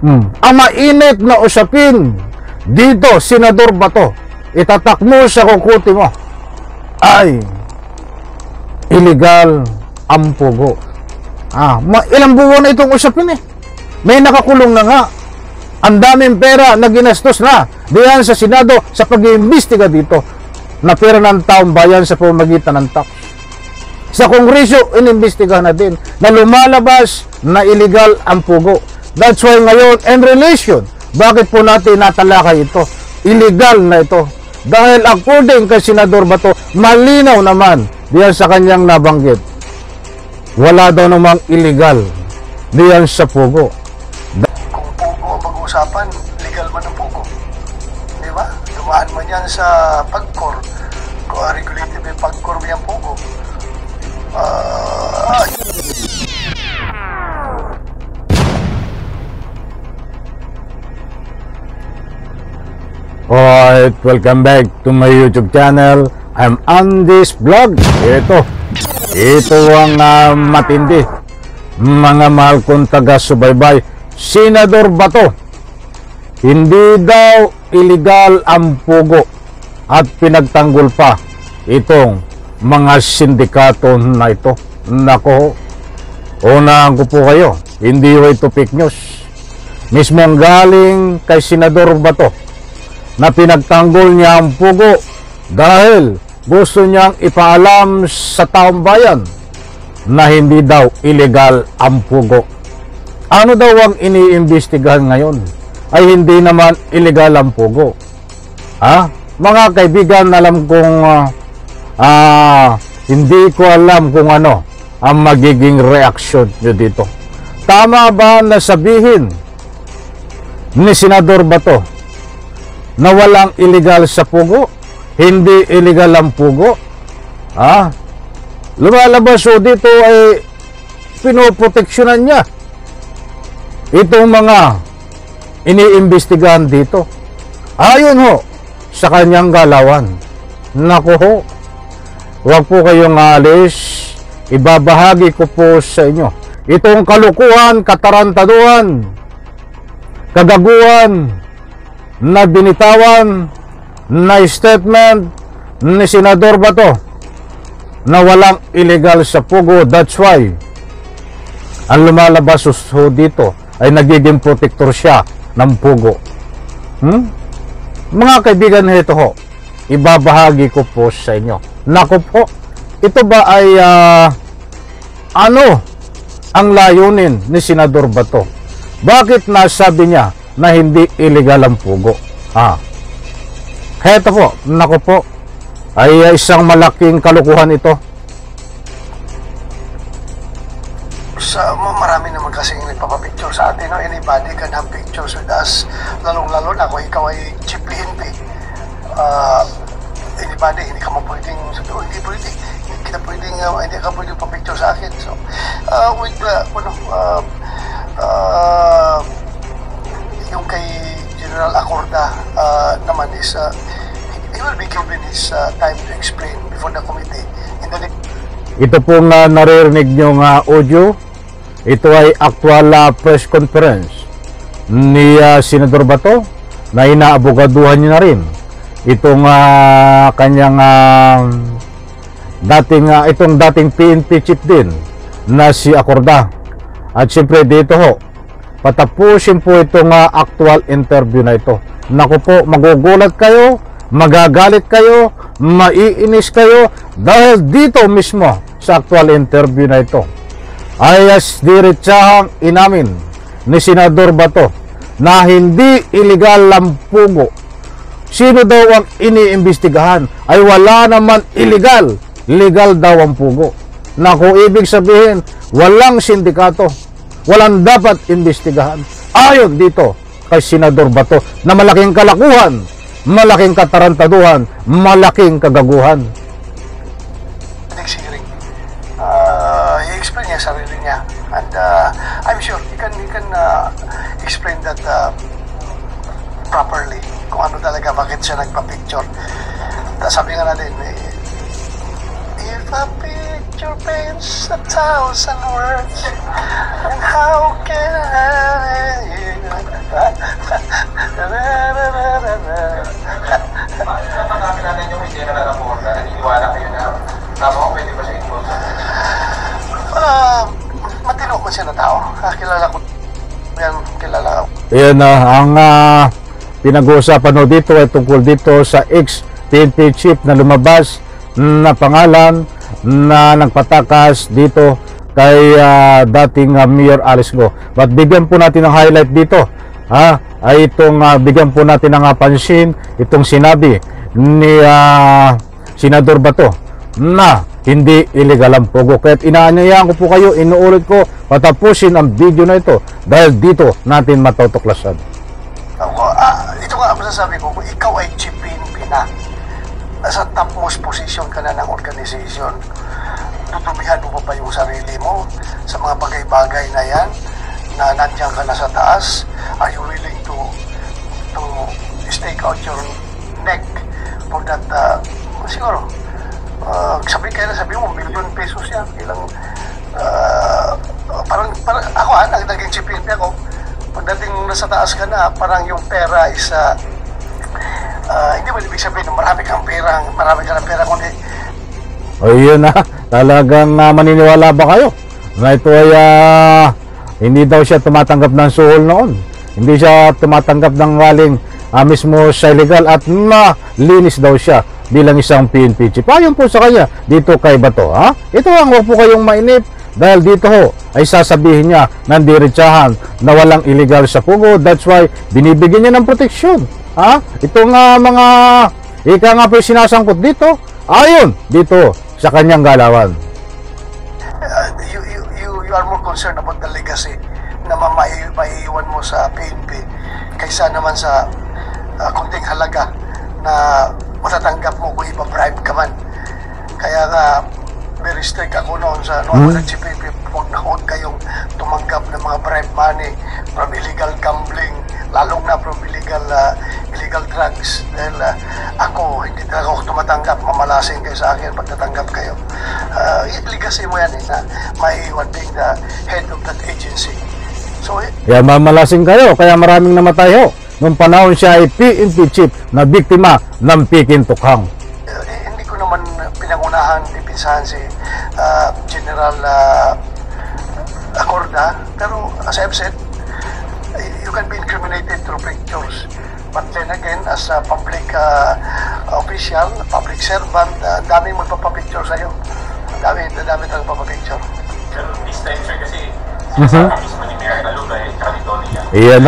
Ang mainit na usapin dito, Senador Bato, itatak mo sa kukuti mo, ay illegal ang pugo. Ilang buwan na itong usapin eh. May nakakulong na nga. Ang daming pera na ginastos na diyan sa Senado sa pag-iimbestiga dito na pera ng taong bayan sa pamamagitan ng tax. Sa Kongreso, inimbestigahan na din na lumalabas na illegal ang pugo. That's why ngayon, in relation, bakit po natin natalakay ito? Illegal na ito. Dahil according kay Senador Bato, malinaw naman diyan sa kanyang nabanggit. Wala daw namang illegal diyan sa pugo. Kung pugo ang pag-uusapan, legal man ang pugo. Di ba? Dumaan man yan sa pagkor. Kung regulated yung pagkor mo yung pugo. Alright, welcome back to my YouTube channel. I'm Andy's Vlog. Ito ang matindi. Mga mahal kong taga-subaybay, Senador Bato, hindi daw illegal ang pugo at pinagtanggol pa itong mga sindikato na ito. Nako, unahan ko po kayo, hindi ito fake news. Mismong galing kay Senador Bato na pinagtanggol niya ang pugo dahil gusto niyang ipaalam sa taong bayan na hindi daw illegal ang pugo. Ano daw ang iniimbestigahan ngayon? Ay hindi naman illegal ang pugo. Mga kaibigan, alam kong hindi ko alam kung ano ang magiging reaksyon nyo dito. Tama ba na sabihin ni Senador Bato na walang illegal sa pugo? Hindi illegal ang pugo? Lumalabas o dito ay pinoproteksyonan niya itong mga iniimbestigahan dito. Ayon ho sa kanyang galawan. Naku ho, huwag po kayong alis. Ibabahagi ko po sa inyo itong kalukuhan, katarantaduhan, kagaguhan na binitawan na statement ni Senador Bato na walang illegal sa pugo. That's why ang lumalabas dito ay nagiging protector siya ng pugo. Mga kaibigan, ito ho, ibabahagi ko po sa inyo. Naku po, ito ba ay ano ang layunin ni Senador Bato? Bakit nasabi niya na hindi illegal ang pugo? Heto po, naku po, ay isang malaking kalukuhan ito. Marami naman kasing nagpapapicture sa atin. No? Anybody can have pictures with us. Lalong-lalo na kung ikaw ay chief PNP. Anybody, hindi ka mo pwedeng sabi, hindi pwede. Hindi ka pwedeng papicture sa akin. So, with yung kay General Acorda naman is he will be given his time to explain before the committee. Ito pong naririnig nyo audio, ito ay actual press conference ni Senador Bato na inaabogaduhan niya na rin itong kanyang dating PNP chief din na si Acorda. At siyempre dito ho, patapusin po itong actual interview na ito. Naku po, magugulat kayo, magagalit kayo, maiinis kayo dahil dito mismo sa actual interview na ito ay diretsahang inamin ni Senador Bato na hindi illegal ang pugo. Sino daw ang iniimbestigahan? Ay wala naman illegal, legal daw ang pugo. Naku, ibig sabihin walang sindikato, walang dapat imbestigahan. Ayon dito kay Senador Bato na malaking kalakuhan, malaking katarantaduhan, malaking kagaguhan. Next hearing, he explained niya sarili niya, and I'm sure he can explain that properly kung ano talaga, bakit siya nagpa-picture. Sabi nga natin, if a picture paints 1,000 words, and how can I yan, kilala. Yan ang pinag-uusapan ho dito ay tungkol dito sa ex-PNP chief na lumabas na pangalan na nagpatakas dito kay dating Mayor Alice Go. But bigyan po natin ng highlight dito ay itong bigyan po natin ng pansin itong sinabi ni Senador Bato na hindi illegal ang pogo. Kaya't inaanyayahan ko po kayo, inuulit ko, patapusin ang video na ito dahil dito natin matutuklasan. Ito nga ang masasabi ko, kung ikaw ay chief PNP na, nasa topmost position ka na ng organization, tutubihan mo pa yung sarili mo sa mga bagay-bagay na yan, na nandiyan ka na sa taas. Are you willing to stake out your neck for that? Siguro sabi mo, million pesos yan. Ilang, parang ako naging chief PNP ako. Pagdating nasa taas ka na, parang yung pera is hindi mo ibig sabihin na marami ka ng pera, kundi ayun talagang maniniwala ba kayo na ito ay hindi daw siya tumatanggap ng suhol noon, hindi siya tumatanggap ng galing mismo sa illegal at malinis daw siya bilang isang PNP chief. Ayon po sa kanya dito kay Bato. Ito ang huwag po kayong mainip dahil dito ho ay sasabihin niya ng diretsahan na walang illegal sa pugo. That's why binibigyan niya ng proteksyon. Itong mga ika nga po sinasangkot dito ayon dito sa kanyang galawan. You are more concerned about the legacy na maiiwan mo sa PNP kaysa naman sa kunting halaga na matatanggap mo kung ipabribe ka man. Kaya nga, very strict ako noon sa noon si PNP, huwag kayong tumanggap ng mga bribe money from illegal gambling, lalong na from illegal drugs. Dahil ako, hindi talaga ako tumatanggap, mamalasing kayo sa akin pag natanggap kayo. Legacy mo yan na maiiwan being the head of that agency. So, mamalasing kayo, kaya maraming namatay ho nung panahon siya ay PNP chief na biktima ng Pikin Tukhang. Hindi ko naman pinangunahan, ipinsahan si General Acorda, pero as I've said, you can be incriminated through pictures. But then again, as a public official, public servant, dami magpapapicture sa'yo. Dami talagang papapicture. Pero this time, sir, kasi sabi mismo ni Mayor Alugay, Calidonia. Iyan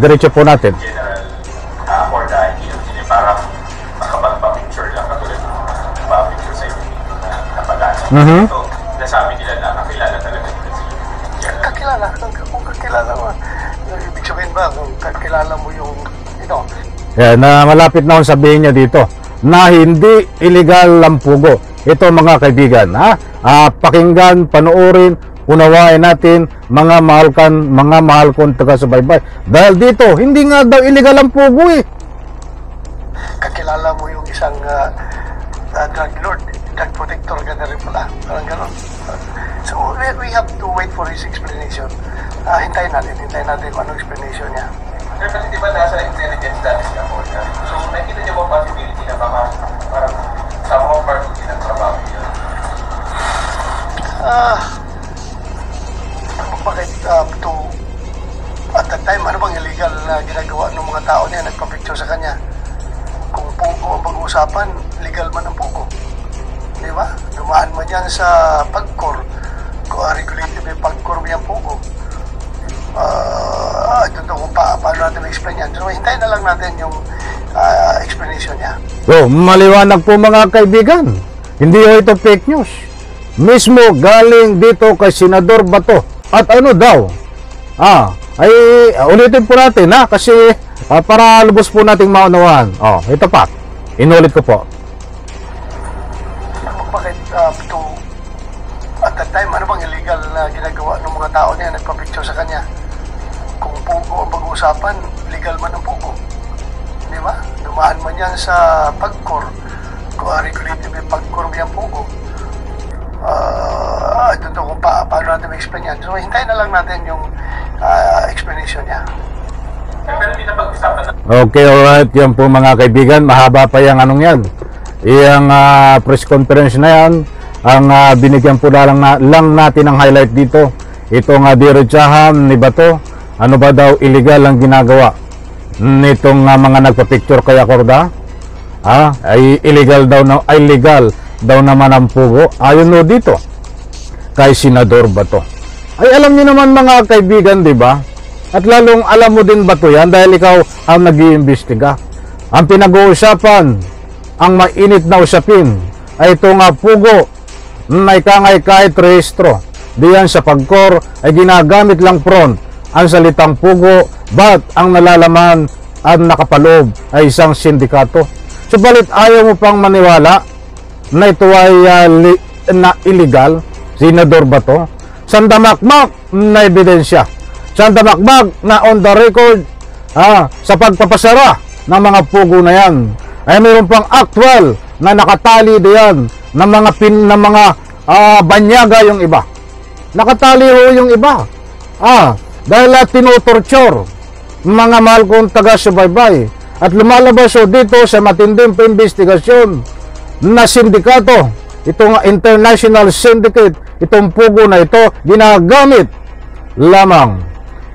diretso po natin. General Acorda, hindi parang makapagpa-picture lang katulad ng nagpa-picture sa iyo na napadala. So, nasabi nila na kakilala talaga nila si General. Kakilala? Kung kakilala mo, ibig sabihin ba, kung kakilala mo yung, na malapit na akong sabihin niya dito na hindi illegal ang pugo. Ito mga kaibigan, pakinggan, panoorin, unawain natin mga mahal kong taga-subaybay. Dahil dito, hindi nga daw illegal ang pugo kakilala mo yung isang drug lord, drug protector ka na rin pala. Parang gano'n. So, we have to wait for his explanation. Hintayin natin kung anong explanation niya. Sir, kasi di ba nasa intelligence dati si Acorda? So, nakita niyo ba possibility na baka parang sa mga part din ng trabaho niya? Bakit at that time, ano bang illegal na ginagawa ng mga tao niya, nagpa-picture sa kanya? Kung pugo ang pag-uusapan, legal man ang pugo. Di ba? Dumaan man yan sa pagkor. Kung regulated may pagkor may ang pugo. I don't know kung paano natin ma-explain yan. So, hintayin na lang natin yung explanation niya. So, maliwanag po mga kaibigan. Hindi ho ito fake news. Mismo galing dito kay Senador Bato. At ano daw? Ay ulitin po natin kasi para lubos po nating maunawahan. Ito pa. Inulit ko po. Bakit at that time, ano bang illegal na ginagawa ng mga tao niya, nagpa-picture sa kanya? Kung pugo ang pag-uusapan, legal man ang pugo. Di ba? Dumaan man yan sa pagkor. Kung regulated may pagkor may ang pugo. I don't know kung paano natin ma-explain yan. So, hintayin na lang natin yung explanation niya. Pero hindi na pag-usapan na. Okay, alright. Yan po mga kaibigan. Mahaba pa yung anong yan. Iyang press conference na yan. Ang binigyan po lang natin ng highlight dito. Itong diretsahan ni Bato Ano ba daw illegal ang ginagawa nitong mga nagpa-picture kay Acorda? Ay illegal daw naman ang pugo. Ayon no dito kay Senador Bato. Ay alam niyo naman mga kaibigan, di ba? At lalong alam mo din Bato yan dahil ikaw ang nag-iimbestiga. Ang pinag-uusapan, ang mainit na usapin ay ito nga pugo na ikangay kahit rehistro. Diyan sa PAGCOR ay ginagamit lang front ang salitang pugo, but ang nalalaman at nakapaloob ay isang sindikato. Subalit ayaw mo pang maniwala na ito ay na illegal, Senador Bato. Sandamakmak na ebidensya, sandamakmak na on the record sa pagpapasara ng mga pugo na yan ay mayroon pang actual na nakatali diyan ng mga banyaga yung iba. Nakatali ho yung iba. Dahil tinutorture mga mahal kong taga-subaybay. At lumalabas ho dito sa matinding pa-investigasyon na sindikato, itong international syndicate, itong pugo na ito, ginagamit lamang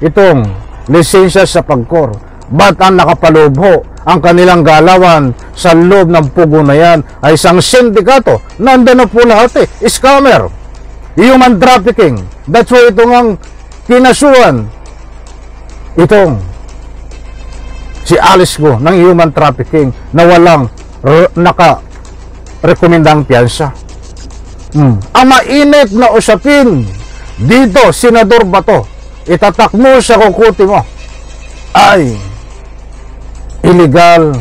itong lisensya sa PAGCOR. Ba't ang nakapaloob ho ang kanilang galawan sa loob ng pugo na yan ay isang sindikato? Nandun na po lahat scammer, human trafficking. That's why itong ang kinasuhan itong si Alice Go ng human trafficking na walang naka-rekomendang piyansa. Ang mainit na usapin dito, Senador Bato, itatak mo sa kukuti mo ay illegal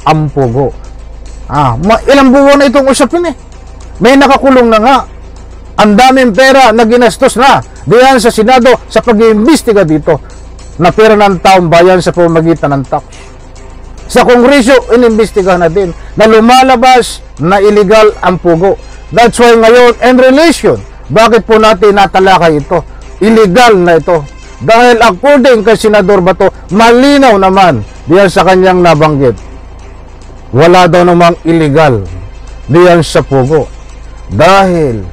ang pugo. Ilang buwan na itong usapin may nakakulong na nga. Ang daming pera na ginastos na diyan sa Senado sa pag-iimbestiga dito na pera ng taong bayan sa pamamagitan ng tax. Sa Kongreso, inimbestigahan na din na lumalabas na illegal ang pugo. That's why ngayon, in relation, bakit po natin natalakay ito? Illegal na ito. Dahil according kay Senador Bato, malinaw naman diyan sa kanyang nabanggit. Wala daw namang illegal diyan sa pugo. Dahil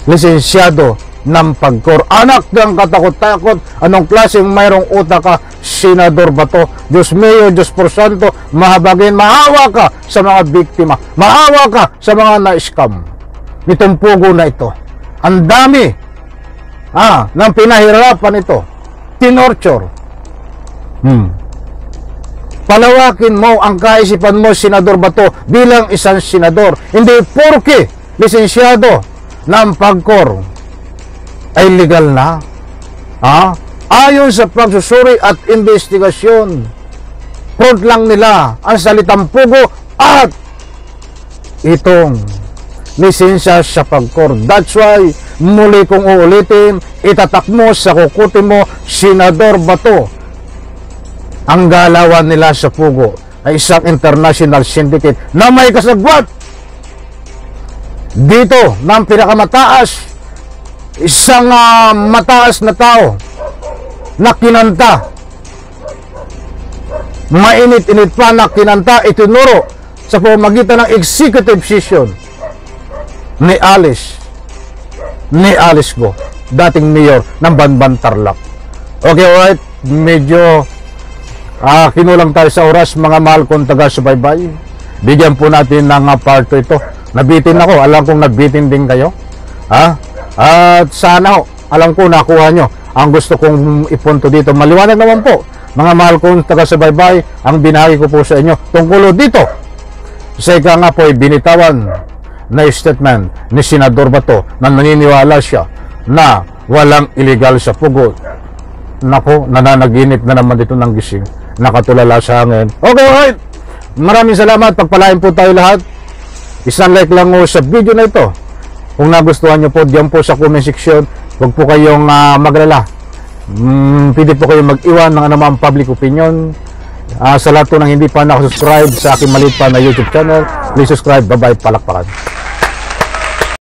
lisensyado ng PAGCOR. Anak ng katakot-takot, anong klaseng mayroong utak ka, Senador Bato? Diyos mio, Diyos por santo, mahabagin, maawa ka sa mga biktima, maawa ka sa mga na-scam nitong pugo na ito. Ang dami ng pinahirapan ito, tinorture. Palawakin mo ang kaisipan mo, Senador Bato, bilang isang senador. Hindi porke lisensyado ng PAGCOR ay legal na. Ayon sa pagsusuri at investigasyon, front lang nila ang salitang pugo at itong lisensya sa PAGCOR. That's why, muli kong uulitin, itatak mo sa kukuti mo, Senador Bato, ang galawan nila sa pugo ay isang international syndicate na may kasagwat dito ng pinakamataas, isang mataas na tao na kinanta, mainit-init pa na kinanta, itinuro sa pamamagitan ng executive session ni Alice Go, dating mayor ng Banban, Tarlac. Okay, alright, medyo kinulang tayo sa oras, mga mahal kong taga-subaybay. Bigyan po natin ng part 2 ito. Nabitin ako, alam kong nabitin din kayo. At sana alam ko nakuha nyo ang gusto kong ipunto dito. Maliwanag naman po, mga mahal kong taga-subaybay, ang binahagi ko po sa inyo tungkol dito sa ika nga po ay binitawan na statement ni Senador Bato na naniniwala siya na walang illegal sa pugo. Nako, nananaginip na naman dito ng gising, nakatulala sa hangin. Okay, alright, maraming salamat, pagpalain po tayo lahat. Isang like lang mo sa video na ito. Kung nagustuhan nyo po, diyan po sa comment section. Huwag po kayong maglala. Pwede po kayong mag-iwan ng anumang public opinion. Sa lahat po ng hindi pa nakasubscribe sa aking maliit pa na YouTube channel, please subscribe. Bye-bye, palakpakan.